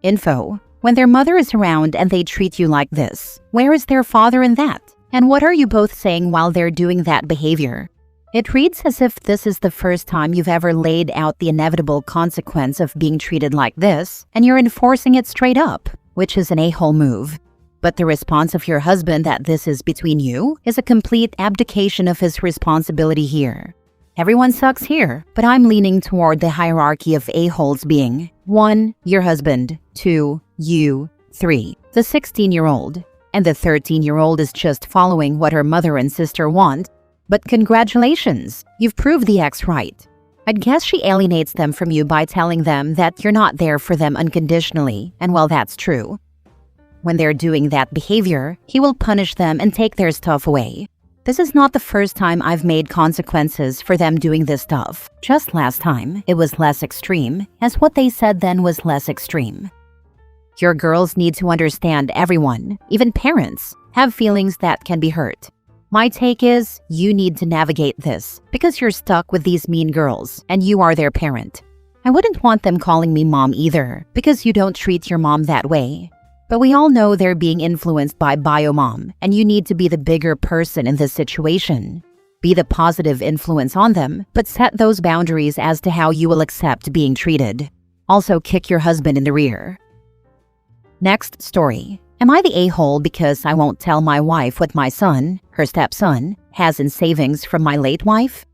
Info: when their mother is around and they treat you like this, where is their father in that? And what are you both saying while they're doing that behavior? It reads as if this is the first time you've ever laid out the inevitable consequence of being treated like this, and you're enforcing it straight up, which is an a-hole move. But the response of your husband that this is between you is a complete abdication of his responsibility here. Everyone sucks here, but I'm leaning toward the hierarchy of a-holes being 1. Your husband, 2. You, 3. The 16-year-old. And the 13-year-old is just following what her mother and sister want. But congratulations, you've proved the ex right. I'd guess she alienates them from you by telling them that you're not there for them unconditionally, and well, that's true. When they're doing that behavior, he will punish them and take their stuff away. This is not the first time I've made consequences for them doing this stuff. Just last time, it was less extreme, as what they said then was less extreme. Your girls need to understand everyone, even parents, have feelings that can be hurt. My take is, you need to navigate this, because you're stuck with these mean girls, and you are their parent. I wouldn't want them calling me mom either, because you don't treat your mom that way. But we all know they're being influenced by bio-mom, and you need to be the bigger person in this situation. Be the positive influence on them, but set those boundaries as to how you will accept being treated. Also, kick your husband in the rear. Next story. Am I the a-hole because I won't tell my wife what my son, her stepson, has in savings from my late wife?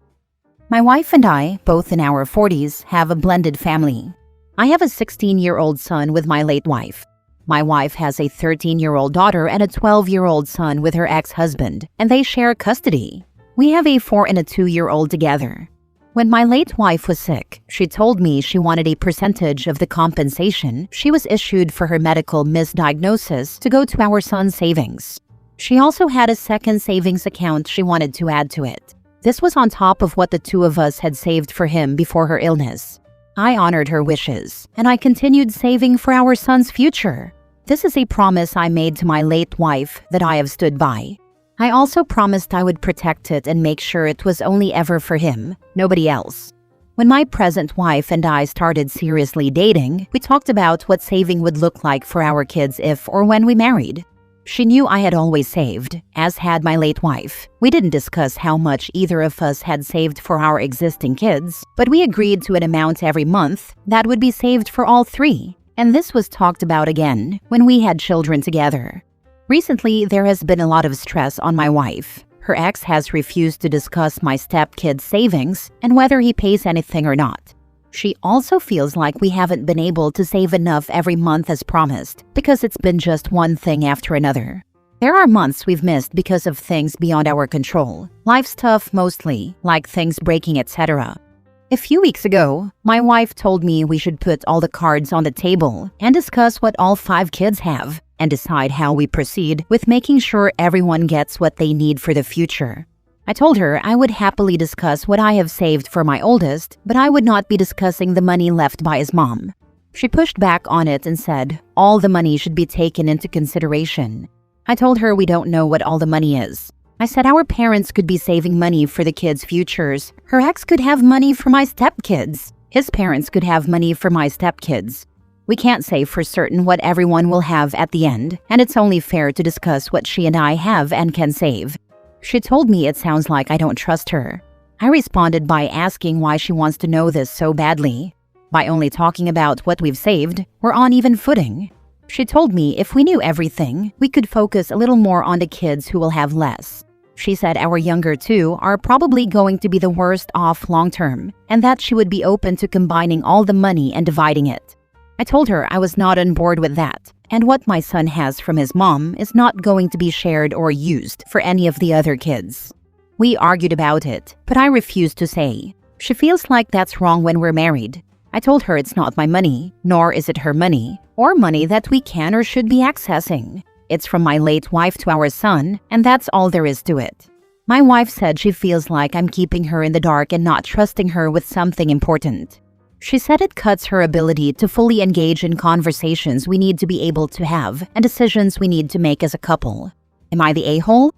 My wife and I, both in our 40s, have a blended family. I have a 16-year-old son with my late wife. My wife has a 13-year-old daughter and a 12-year-old son with her ex-husband, and they share custody. We have a 4 and a 2-year-old together. When my late wife was sick, she told me she wanted a percentage of the compensation she was issued for her medical misdiagnosis to go to our son's savings. She also had a second savings account she wanted to add to it. This was on top of what the two of us had saved for him before her illness. I honored her wishes, and I continued saving for our son's future. This is a promise I made to my late wife that I have stood by. I also promised I would protect it and make sure it was only ever for him, nobody else. When my present wife and I started seriously dating, we talked about what saving would look like for our kids if or when we married. She knew I had always saved, as had my late wife. We didn't discuss how much either of us had saved for our existing kids, but we agreed to an amount every month that would be saved for all three. And this was talked about again when we had children together. Recently, there has been a lot of stress on my wife. Her ex has refused to discuss my stepkid's savings and whether he pays anything or not. She also feels like we haven't been able to save enough every month as promised because it's been just one thing after another. There are months we've missed because of things beyond our control. Life stuff mostly, like things breaking, etc. A few weeks ago, my wife told me we should put all the cards on the table and discuss what all 5 kids have and decide how we proceed with making sure everyone gets what they need for the future. I told her I would happily discuss what I have saved for my oldest, but I would not be discussing the money left by his mom. She pushed back on it and said all the money should be taken into consideration. I told her we don't know what all the money is. I said our parents could be saving money for the kids' futures. Her ex could have money for my stepkids. His parents could have money for my stepkids. We can't say for certain what everyone will have at the end, and it's only fair to discuss what she and I have and can save. She told me it sounds like I don't trust her. I responded by asking why she wants to know this so badly. By only talking about what we've saved, we're on even footing. She told me if we knew everything, we could focus a little more on the kids who will have less. She said our younger two are probably going to be the worst off long term, and that she would be open to combining all the money and dividing it. I told her I was not on board with that, and what my son has from his mom is not going to be shared or used for any of the other kids. We argued about it, but I refused to say. She feels like that's wrong when we're married. I told her it's not my money, nor is it her money, or money that we can or should be accessing. It's from my late wife to our son, and that's all there is to it. My wife said she feels like I'm keeping her in the dark and not trusting her with something important. She said it cuts her ability to fully engage in conversations we need to be able to have and decisions we need to make as a couple. Am I the a-hole?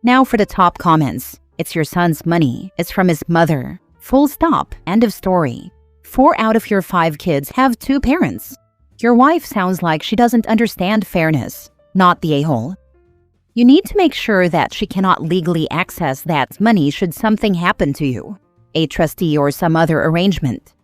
Now for the top comments. It's your son's money. It's from his mother. Full stop. End of story. 4 out of your 5 kids have 2 parents. Your wife sounds like she doesn't understand fairness. Not the a-hole. You need to make sure that she cannot legally access that money should something happen to you. A trustee or some other arrangement.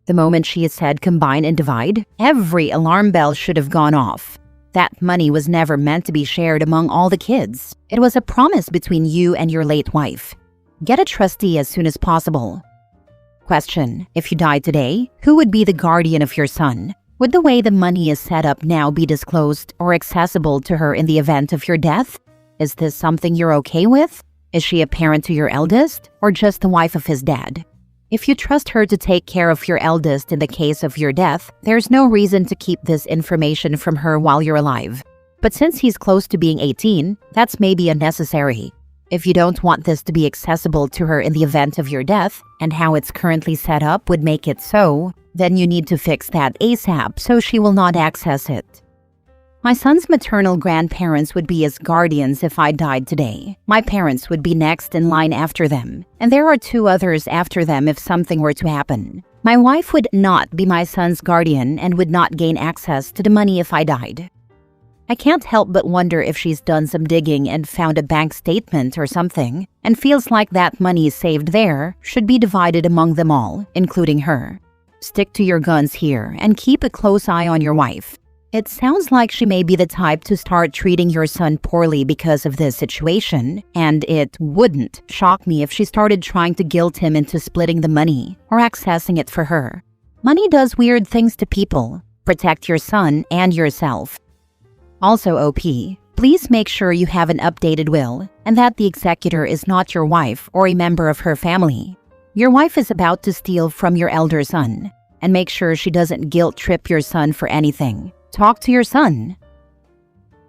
The moment she has said combine and divide, every alarm bell should have gone off. That money was never meant to be shared among all the kids. It was a promise between you and your late wife. Get a trustee as soon as possible. Question: if you died today, who would be the guardian of your son? Would the way the money is set up now be disclosed or accessible to her in the event of your death? Is this something you're okay with? Is she a parent to your eldest, or just the wife of his dad? If you trust her to take care of your eldest in the case of your death, there's no reason to keep this information from her while you're alive. But since he's close to being 18, that's maybe unnecessary. If you don't want this to be accessible to her in the event of your death, and how it's currently set up would make it so, then you need to fix that ASAP so she will not access it. My son's maternal grandparents would be his guardians if I died today. My parents would be next in line after them, and there are 2 others after them if something were to happen. My wife would not be my son's guardian and would not gain access to the money if I died. I can't help but wonder if she's done some digging and found a bank statement or something, and feels like that money saved there should be divided among them all, including her. Stick to your guns here and keep a close eye on your wife. It sounds like she may be the type to start treating your son poorly because of this situation, and it wouldn't shock me if she started trying to guilt him into splitting the money or accessing it for her. Money does weird things to people. Protect your son and yourself. Also, OP, please make sure you have an updated will and that the executor is not your wife or a member of her family. Your wife is about to steal from your elder son, and make sure she doesn't guilt-trip your son for anything. Talk to your son.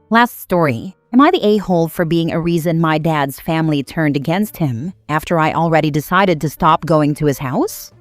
Last story. Am I the a-hole for being a reason my dad's family turned against him after I already decided to stop going to his house?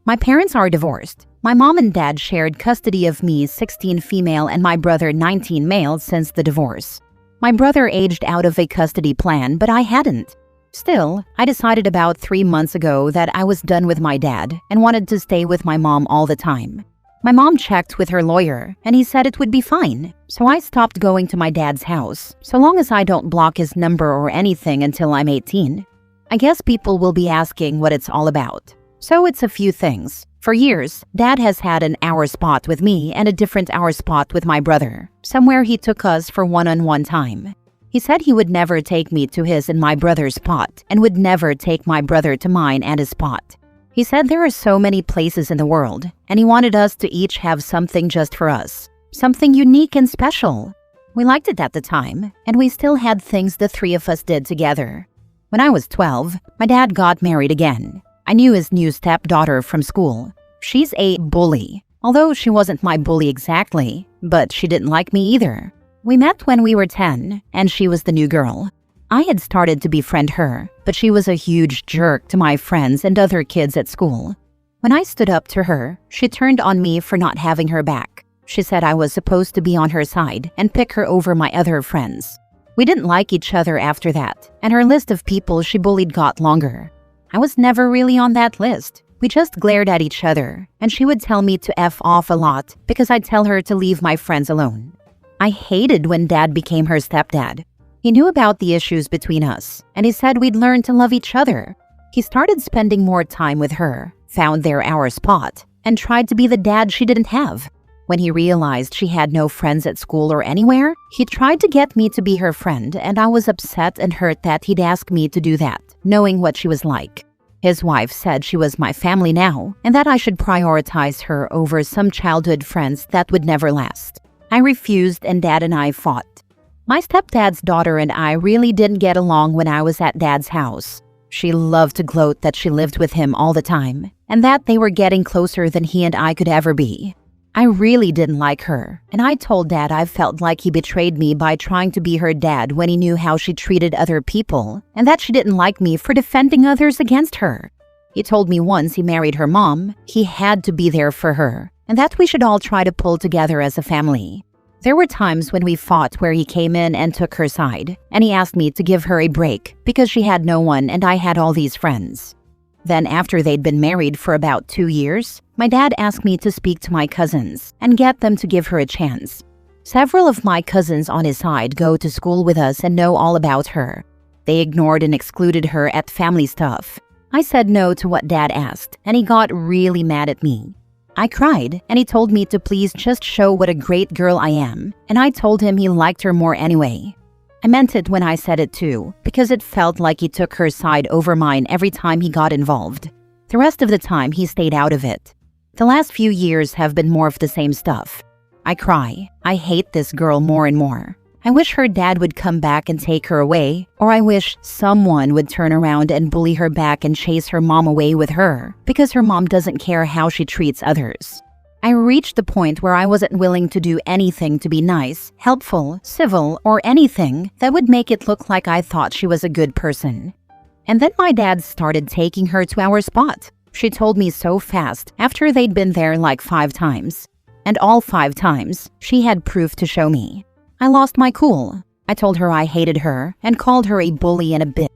My parents are divorced. My mom and dad shared custody of me, 16 female, and my brother, 19 male, since the divorce. My brother aged out of a custody plan, but I hadn't. Still, I decided about 3 months ago that I was done with my dad and wanted to stay with my mom all the time. My mom checked with her lawyer, and he said it would be fine, so I stopped going to my dad's house, so long as I don't block his number or anything until I'm 18. I guess people will be asking what it's all about. So it's a few things. For years, Dad has had an hour spot with me and a different hour spot with my brother, somewhere he took us for one-on-one time. He said he would never take me to his and my brother's spot and would never take my brother to mine and his spot. He said there are so many places in the world, and he wanted us to each have something just for us, something unique and special. We liked it at the time, and we still had things the 3 of us did together. When I was 12, my dad got married again. I knew his new stepdaughter from school. She's a bully, although she wasn't my bully exactly, but she didn't like me either. We met when we were 10, and she was the new girl. I had started to befriend her, but she was a huge jerk to my friends and other kids at school. When I stood up to her, she turned on me for not having her back. She said I was supposed to be on her side and pick her over my other friends. We didn't like each other after that, and her list of people she bullied got longer. I was never really on that list. We just glared at each other, and she would tell me to F off a lot because I'd tell her to leave my friends alone. I hated when Dad became her stepdad. He knew about the issues between us, and he said we'd learn to love each other. He started spending more time with her, found their hour spot, and tried to be the dad she didn't have. When he realized she had no friends at school or anywhere, he tried to get me to be her friend, and I was upset and hurt that he'd ask me to do that, knowing what she was like. His wife said she was my family now, and that I should prioritize her over some childhood friends that would never last. I refused and Dad and I fought. My stepdad's daughter and I really didn't get along when I was at Dad's house. She loved to gloat that she lived with him all the time and that they were getting closer than he and I could ever be. I really didn't like her, and I told Dad I felt like he betrayed me by trying to be her dad when he knew how she treated other people and that she didn't like me for defending others against her. He told me once he married her mom, he had to be there for her and that we should all try to pull together as a family. There were times when we fought where he came in and took her side, and he asked me to give her a break because she had no one and I had all these friends. Then after they'd been married for about 2 years, my dad asked me to speak to my cousins and get them to give her a chance. Several of my cousins on his side go to school with us and know all about her. They ignored and excluded her at family stuff. I said no to what Dad asked, and he got really mad at me. I cried, and he told me to please just show what a great girl I am, and I told him he liked her more anyway. I meant it when I said it too, because it felt like he took her side over mine every time he got involved. The rest of the time, he stayed out of it. The last few years have been more of the same stuff. I cry. I hate this girl more and more. I wish her dad would come back and take her away, or I wish someone would turn around and bully her back and chase her mom away with her, because her mom doesn't care how she treats others. I reached the point where I wasn't willing to do anything to be nice, helpful, civil, or anything that would make it look like I thought she was a good person. And then my dad started taking her to our spot. She told me so fast after they'd been there like 5 times. And all 5 times, she had proof to show me. I lost my cool. I told her I hated her and called her a bully and a bitch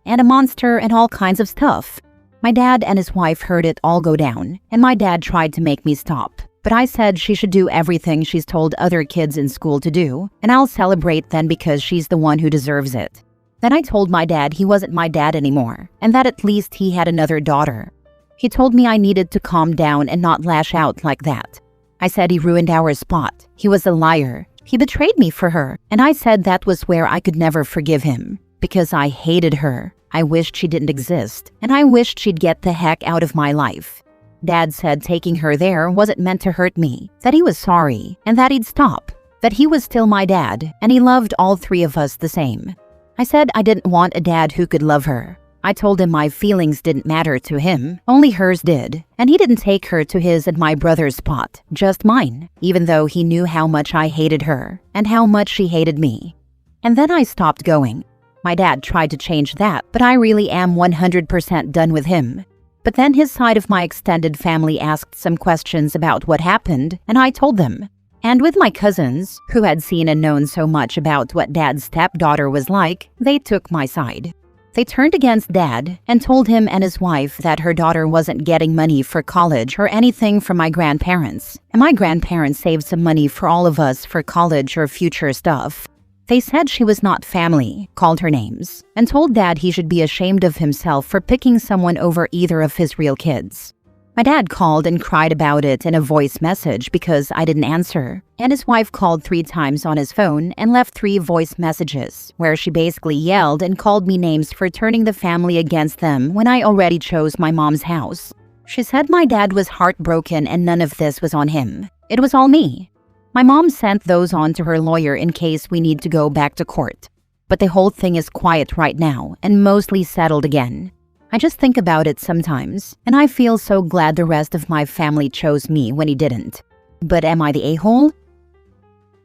and a monster and all kinds of stuff. My dad and his wife heard it all go down, and my dad tried to make me stop. But I said she should do everything she's told other kids in school to do, and I'll celebrate then because she's the one who deserves it. Then I told my dad he wasn't my dad anymore, and that at least he had another daughter. He told me I needed to calm down and not lash out like that. I said he ruined our spot. He was a liar. He betrayed me for her, and I said that was where I could never forgive him, because I hated her. I wished she didn't exist, and I wished she'd get the heck out of my life. Dad said taking her there wasn't meant to hurt me, that he was sorry, and that he'd stop, that he was still my dad, and he loved all 3 of us the same. I said I didn't want a dad who could love her. I told him my feelings didn't matter to him, only hers did, and he didn't take her to his and my brother's spot, just mine, even though he knew how much I hated her, and how much she hated me. And then I stopped going. My dad tried to change that, but I really am 100% done with him. But then his side of my extended family asked some questions about what happened, and I told them. And with my cousins, who had seen and known so much about what Dad's stepdaughter was like, they took my side. They turned against Dad and told him and his wife that her daughter wasn't getting money for college or anything from my grandparents, and my grandparents saved some money for all of us for college or future stuff. They said she was not family, called her names, and told Dad he should be ashamed of himself for picking someone over either of his real kids. My dad called and cried about it in a voice message because I didn't answer, and his wife called 3 times on his phone and left 3 voice messages, where she basically yelled and called me names for turning the family against them when I already chose my mom's house. She said my dad was heartbroken and none of this was on him. It was all me. My mom sent those on to her lawyer in case we need to go back to court. But the whole thing is quiet right now and mostly settled again. I just think about it sometimes, and I feel so glad the rest of my family chose me when he didn't. But am I the a-hole?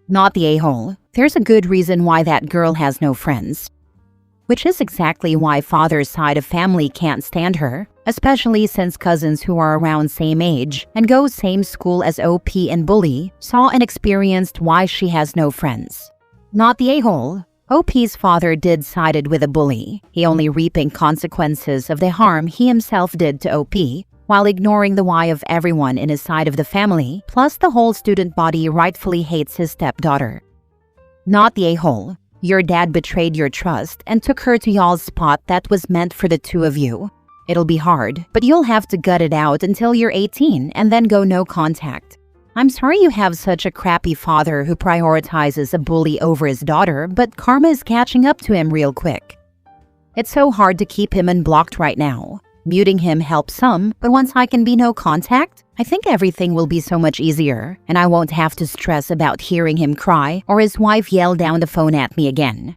Not the a-hole. There's a good reason why that girl has no friends. Which is exactly why father's side of family can't stand her, especially since cousins who are around same age and go same school as OP and Bully saw and experienced why she has no friends. Not the a-hole. OP's father did sided with a bully, he only reaping consequences of the harm he himself did to OP, while ignoring the why of everyone in his side of the family, plus the whole student body rightfully hates his stepdaughter. Not the a-hole. Your dad betrayed your trust and took her to y'all's spot that was meant for the 2 of you. It'll be hard, but you'll have to gut it out until you're 18 and then go no contact. I'm sorry you have such a crappy father who prioritizes a bully over his daughter, but karma is catching up to him real quick. It's so hard to keep him unblocked right now. Muting him helps some, but once I can be no contact, I think everything will be so much easier, and I won't have to stress about hearing him cry or his wife yell down the phone at me again.